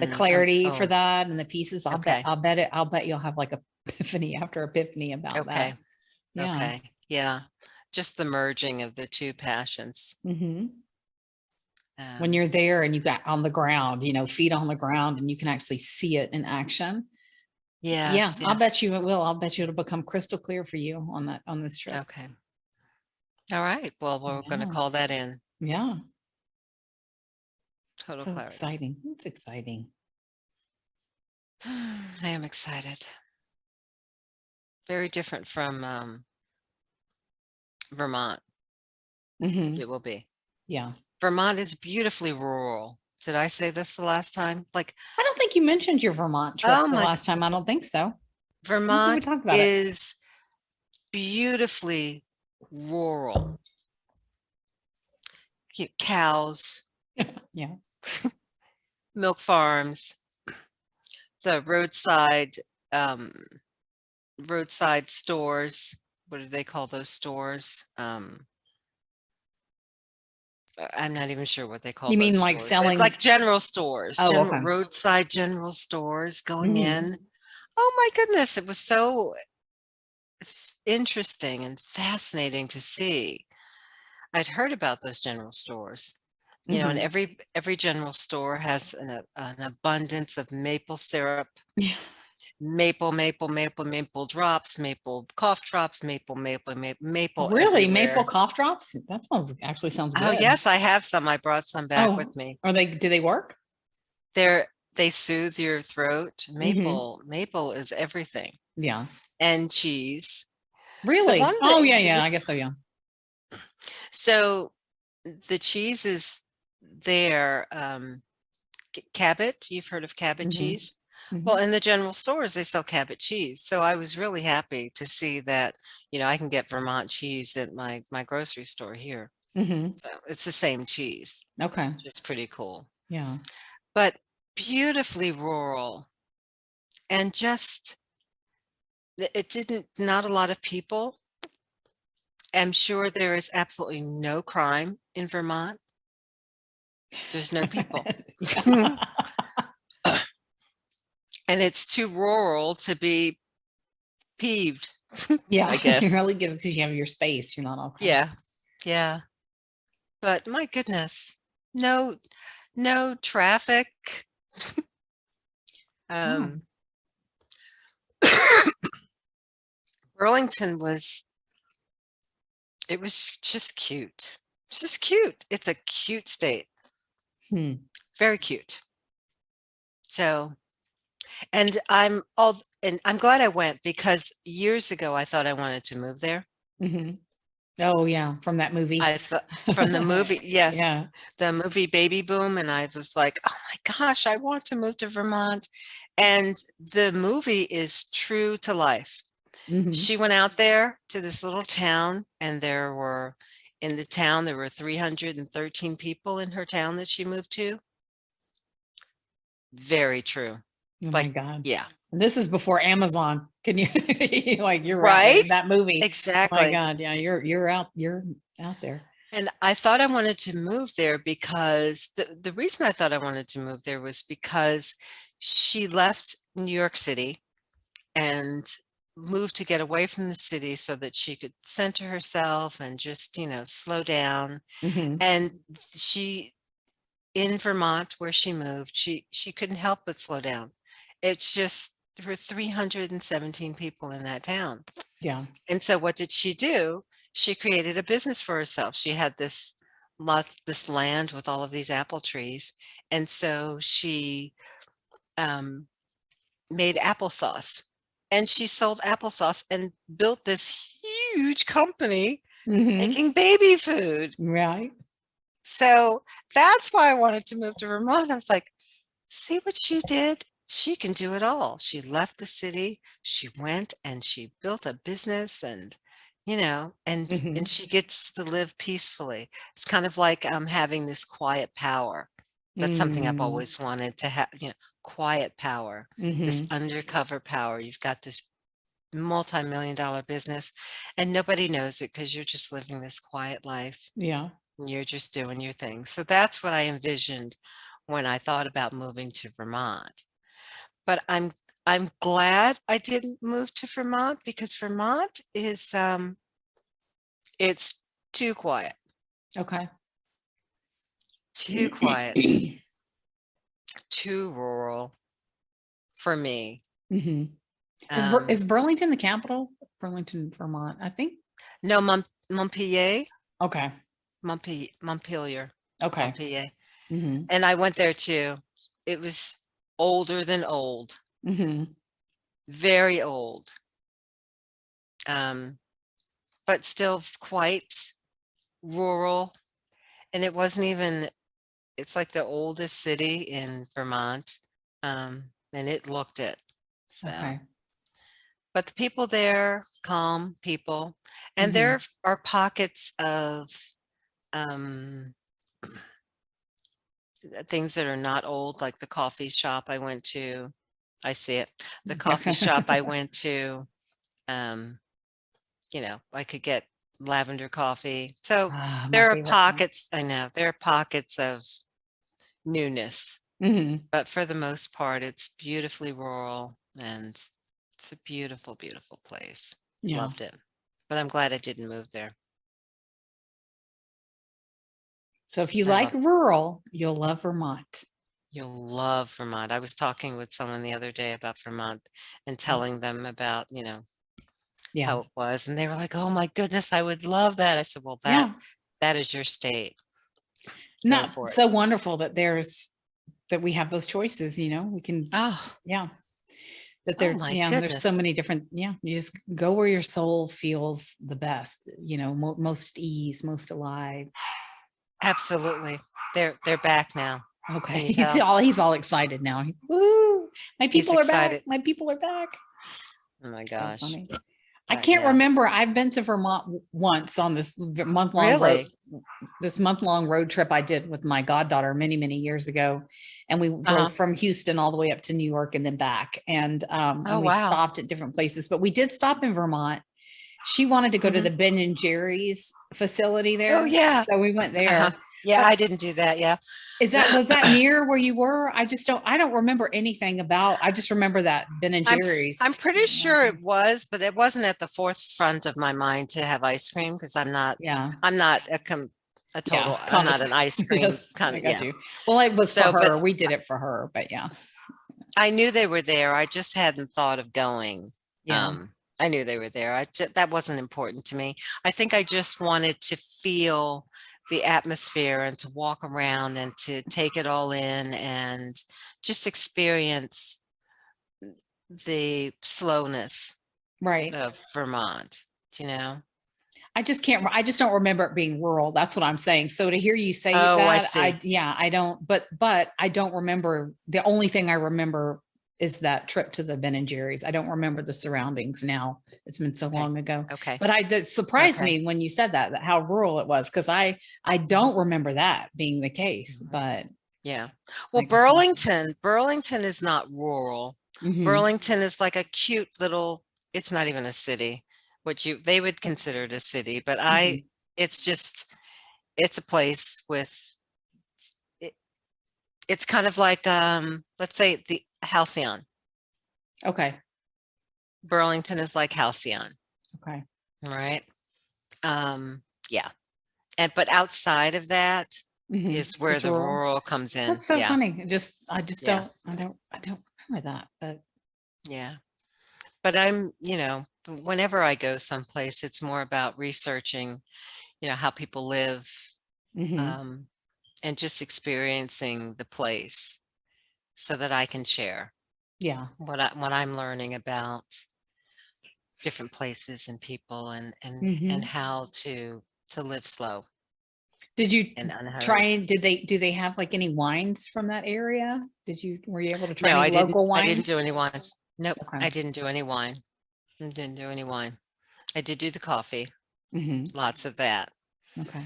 I'm, clarity for oh, that and the pieces, okay, I'll bet you'll have like epiphany after epiphany about that. okay, Yeah. okay. Yeah. Just the merging of the two passions. Mhm. When Um, you're there and you got on the ground, feet on the ground and you can actually see it in action. Yeah, yes, I'll yes. bet you it will. I'll bet you it'll become crystal clear for you on this trip. Okay. All right. Well, we're going to Yeah. call that in Yeah. total So clarity. exciting. It's exciting. I am excited. Very different from Vermont. Mhm. It will be. Yeah. Vermont is beautifully rural. Did I say this the last time? Like, I don't think you mentioned your Vermont trip oh the my, last time. I don't think so. I don't think we Vermont talked about it. is beautifully rural. Cows, Yeah. milk farms, the um, roadside stores. What do they call those stores? I'm not even sure what they call You those mean like stores. It's selling? like general stores, Oh, okay. roadside general stores going Mhm. in. Oh my goodness, it was so interesting and fascinating to see. I'd heard about those general stores, and Mhm. every general store has an abundance of maple syrup, Yeah. maple drops, maple cough drops, maple Really? Maple everywhere. cough drops? That sounds Oh good. yes, I have some. I brought some back Oh, with me. do they work? They soothe your throat. Mhm. Maple is everything. Yeah. And cheese. But Really? one of Oh, yeah, the yeah. I what's guess so, yeah. so the cheese is there, Cabot, you've heard of Cabot Mhm. cheese? Well, Mhm. in the general stores, they sell Cabot cheese. So I was really happy to see that, I can get Vermont cheese at my grocery store here. Mhm. So it's the same cheese, Okay. which is pretty cool. Yeah. But beautifully rural and just it didn't not a lot of people. I'm sure there is absolutely no crime in Vermont. There's no people. Yeah. And it's too rural to be peeved, Yeah, I it guess. really gives because you have your space. You're not all cramped. Yeah. Yeah. But my goodness, no no traffic. Yeah. Um, Burlington it was just cute. It's just cute. It's a cute state. Hmm. Very cute. So, and I'm glad I went because years ago I thought I wanted to move there. Mhm. Oh, yeah, from that movie. I thought from the movie, yes, Yeah. the movie Baby Boom, and I was like, "Oh my gosh, I want to move to Vermont." And the movie is true to life. Mhm. She went out there to this little town, and in the town, there were 313 people in her town that she moved to. Very true. Oh my Like, God. yeah, And this is before Amazon. Can you like you're out there in right? that movie? Oh my Exactly. God. Yeah, you're out there. And I thought I wanted to move there because the reason I thought I wanted to move there was because she left New York City and moved to get away from the city so that she could center herself and just, slow down. Hmm. And she in Vermont where she moved, she couldn't help but slow down. It's just there were 317 people in that town. Yeah. And so what did she do? She created a business for herself. She had this land with all of these apple trees. And so she um, made applesauce. And she sold applesauce and built this huge company Hmm. making baby food. Right. So that's why I wanted to move to Vermont. I was like, see what she did? She can do it all. She left the city, she went and she built a business and, and Hmm. she gets to live peacefully. It's kind of like having this quiet power. That's something I've Mm. always wanted to have, quiet power, this Hmm. undercover power. You've got this multi-million dollar business and nobody knows it because you're just living this quiet life. Yeah. You're just doing your thing. So that's what I envisioned when I thought about moving to Vermont. But I'm glad I didn't move to Vermont because Vermont is it's too quiet. Okay. Too quiet, too rural for me. Hmm. Um Is Burlington the capital? Burlington, Vermont, I think. no, Montpelier, Okay. Montpelier, Okay. Montpelier. Hmm. And I went there too. It was older than old, Hmm. very old. Um but still quite rural. And it wasn't even it's like the oldest city in Vermont, and it looked it. So, Okay. but the people there, calm people, and there Hmm. are pockets of um, things that are not old, like the coffee shop I went to. I see it. The coffee shop I went to, um, I could get lavender coffee. So Ah, my there are favorite. pockets, I know, there are pockets of newness. Hmm. But for the most part, it's beautifully rural and it's a beautiful, beautiful place. Yeah. Loved it. But I'm glad I didn't move there. So if you I like love rural, you'll love Vermont. You'll love Vermont. I was talking with someone the other day about Vermont and telling them about, Yeah. how it was. And they were like, oh my goodness, I would love that. I said, well, that Yeah. that is your state. Go Not for it. so wonderful that we have those choices, we can, Oh, yeah, that oh my there's so goodness. many different, you just go where your soul feels the best, most at ease, most alive. Absolutely. They're back now. Okay. Can you tell? He's all excited now. He's, woo, my He's people are back. excited. My people are back. Oh my So gosh. funny. I But can't yeah. remember. I've been to Vermont once on Really? this month-long road trip I did with my goddaughter many, many years ago. And we Uh-huh. drove from Houston all the way up to New York and then back. Oh, And we wow. stopped at different places, but we did stop in Vermont. She wanted to go to Mhm. the Ben and Jerry's facility Oh, there. yeah. So we went Uh-huh. there. Yeah, But I didn't do that, yeah. was that near where you were? I don't remember anything about, I just remember that Ben and I'm Jerry's. I'm pretty sure it was, but it wasn't at the forefront of my mind to have ice cream because Yeah. I'm not Yeah. I'm not an ice cream Yes, kind I of, got yeah. you. Well, it was for So, but her. We did it for her, but yeah. I knew they were there. I just hadn't thought of going. Yeah. I knew they were there. That wasn't important to me. I think I just wanted to feel the atmosphere and to walk around and to take it all in and just experience the slowness Right. of Vermont, you know? I just don't remember it being rural. That's what I'm saying. So to hear you say Oh, I that, see. I don't, but I don't remember. The only thing I remember is that trip to the Ben and Jerry's. I don't remember the surroundings now. It's been so Okay. long ago. Okay. But that surprised Okay. me when you said that how rural it was, because I don't remember that being the case. But Yeah. Well, I guess Burlington is not rural. Burlington is like a cute little, it's not even a city, they would consider it a city, but it's just, it's a place with, it's kind of like, let's say the Halcyon. Okay. Burlington is like Halcyon. Okay. All right. Yeah. But outside of that is where It's the rural. rural comes in. That's so Yeah. funny. I just Yeah. I don't remember that, but Yeah. But I'm, whenever I go someplace, it's more about researching, how people live, and just experiencing the place so that I can share yeah. what I'm learning about different places and people and how to live slow Did you and try unhurried. and do they have like any wines from that area? Were you able to try No, any local I didn't do wines? any wines. Nope, Okay. I didn't do any wine. I didn't do any wine. I did do the coffee, lots of that. Okay.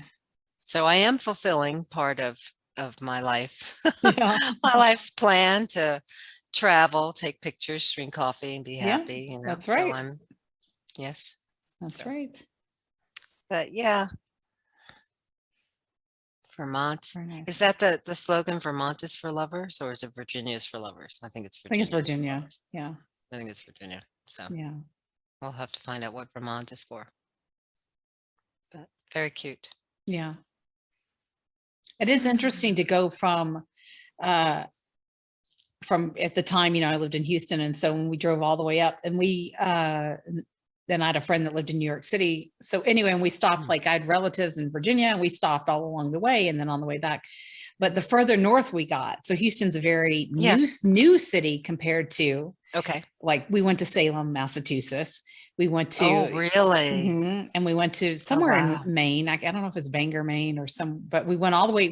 So I am fulfilling part of my life, Yeah. my life's plan to travel, take pictures, drink coffee, and be Yeah, happy. that's So right. yes. That's So, right. but yeah, Vermont. Very nice. Is that the slogan? Vermont is for lovers, or is it Virginia is for lovers? I think it's I think it's Virginia. Is for Virginia. lovers. Yeah. I think it's Virginia. So Yeah. we'll have to find out what Vermont is for. But very cute. Yeah. It is interesting to go from at the time, I lived in Houston. And so when we drove all the way up and then I had a friend that lived in New York City. So anyway, and we stopped, like I had relatives in Virginia and we stopped all along the way and then on the way back. But the further north we got, so Houston's a very new city compared to, like we went to Salem, Massachusetts. We went to, oh, really? And we went to somewhere in Maine. I don't know if it's Bangor, Maine but we got all the way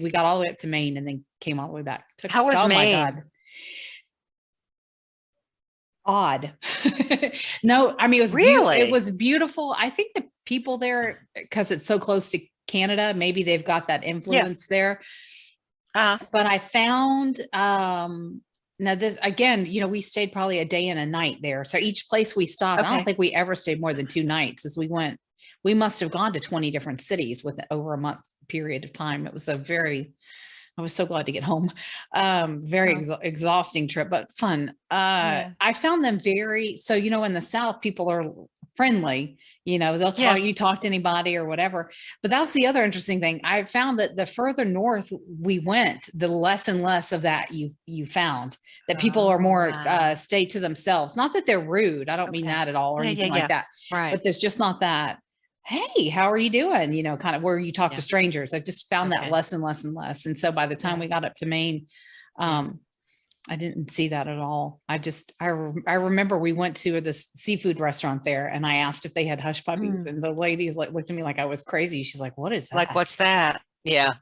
up to Maine and then came all the way back. How was Maine? My God. Odd. No, I mean, it was beautiful. I think the people there, because it's so close to Canada, maybe they've got that influence there. But I found, now this, again, we stayed probably a day and a night there. So each place we stopped, I don't think we ever stayed more than 2 nights as we went. We must have gone to 20 different cities with over a month period of time. It was I was so glad to get home. Very exhausting trip, but fun. I found them in the South, people are friendly, they'll talk to anybody or whatever. But that's the other interesting thing. I found that the further north we went, the less and less of that you found, that people are more stay to themselves. Not that they're rude. I don't mean that at all or anything like that. Right. But there's just not that, hey, how are you doing? Kind of where you talk to strangers. I just found that less and less and less. And so by the time we got up to Maine, I didn't see that at all. I remember we went to this seafood restaurant there and I asked if they had hush puppies and the lady looked at me like I was crazy. She's like, what is that? Like, what's that? Yeah.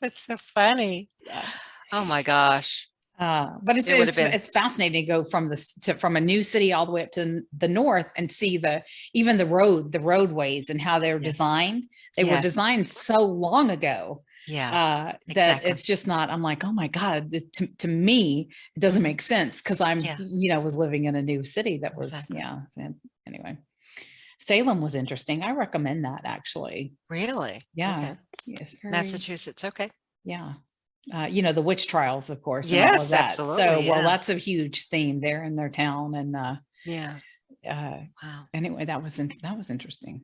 That's so funny. Yeah. Oh my gosh. But it's fascinating to go from a new city all the way up to the north and see the roadways and how they're designed. They were designed so long ago. Yeah. That it's just not, I'm like, oh my God, to me, it doesn't make sense because I'm, was living in a new city that was, anyway. Salem was interesting. I recommend that actually. Really? Yeah. Okay. Yes. Massachusetts. Okay. Yeah. The witch trials, of course. Yes, all of that. absolutely. So, that's a huge theme there in their town. And wow. Anyway, that was interesting.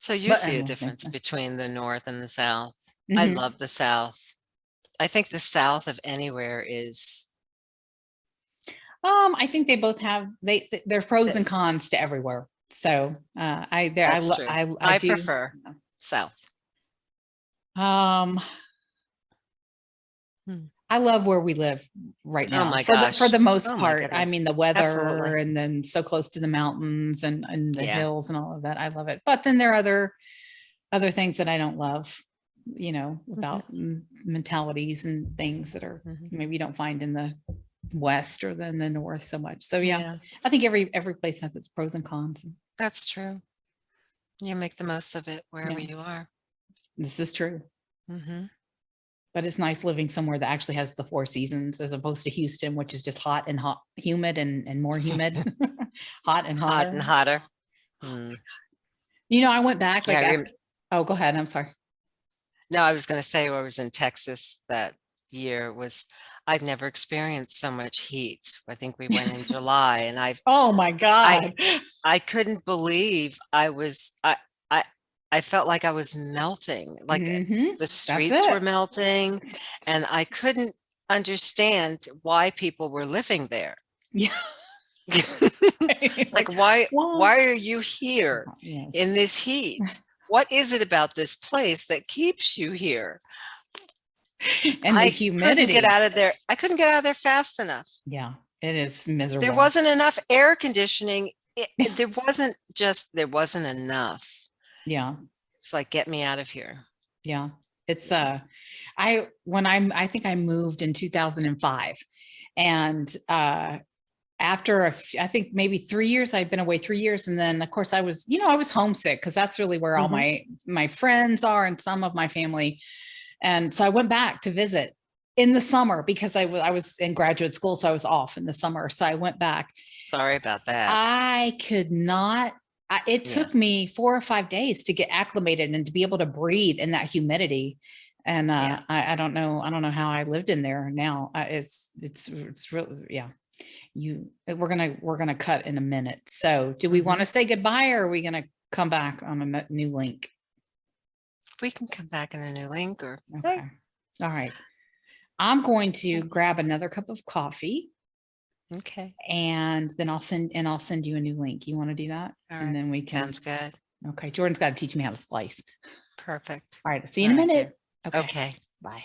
So you see a difference between the North and the South. I love the South. I think the South of anywhere is. I think they both have they're pros and cons to everywhere. So I prefer South. I love where we live right now. Oh my gosh. For the most part. I mean, the weather and then so close to the mountains and the hills and all of that. I love it. But then there are other things that I don't love. you know, about mentalities and things that are maybe you don't find in the West or in the North so much. So yeah, I think every place has its pros and cons. That's true. You make the most of it wherever you are. This is true. Mm-hmm. But it's nice living somewhere that actually has the 4 seasons as opposed to Houston, which is just hot, humid and more humid, hot and Hot hotter. and hotter. Mm. You know, I went back like, Yeah, oh, go ahead. I'm sorry. no, I was going to say, when I was in Texas that year, I'd never experienced so much heat. I think we went in July, and oh my God. I couldn't believe I felt like I was melting, like the streets were melting, and I couldn't understand why people were living there. Yeah. Like, why are you here in this heat? What is it about this place that keeps you here? And the humidity. Couldn't get out of there. I couldn't get out of there fast enough. Yeah, it is miserable. There wasn't enough air conditioning. There wasn't enough. Yeah. It's like, get me out of here. Yeah. It's I think I moved in 2005, and after I think maybe 3 years, I'd been away 3 years. And then of course I was homesick, because that's really where all my friends are and some of my family. And so I went back to visit in the summer because I was in graduate school. So I was off in the summer. So I went back. Sorry about that. I could not, it took me 4 or 5 days to get acclimated and to be able to breathe in that humidity. And I don't know how I lived in there now. It's really, we're gonna cut in a minute. So do we want to say goodbye, or are we gonna come back on a new link? We can come back in a new link, or okay. All right. I'm going to grab another cup of coffee. Okay. And then I'll send you a new link. You want to do that? All and then we can. Sounds good. Okay. Jordan's got to teach me how to splice. Perfect. All right. See you in a minute. Okay. Bye.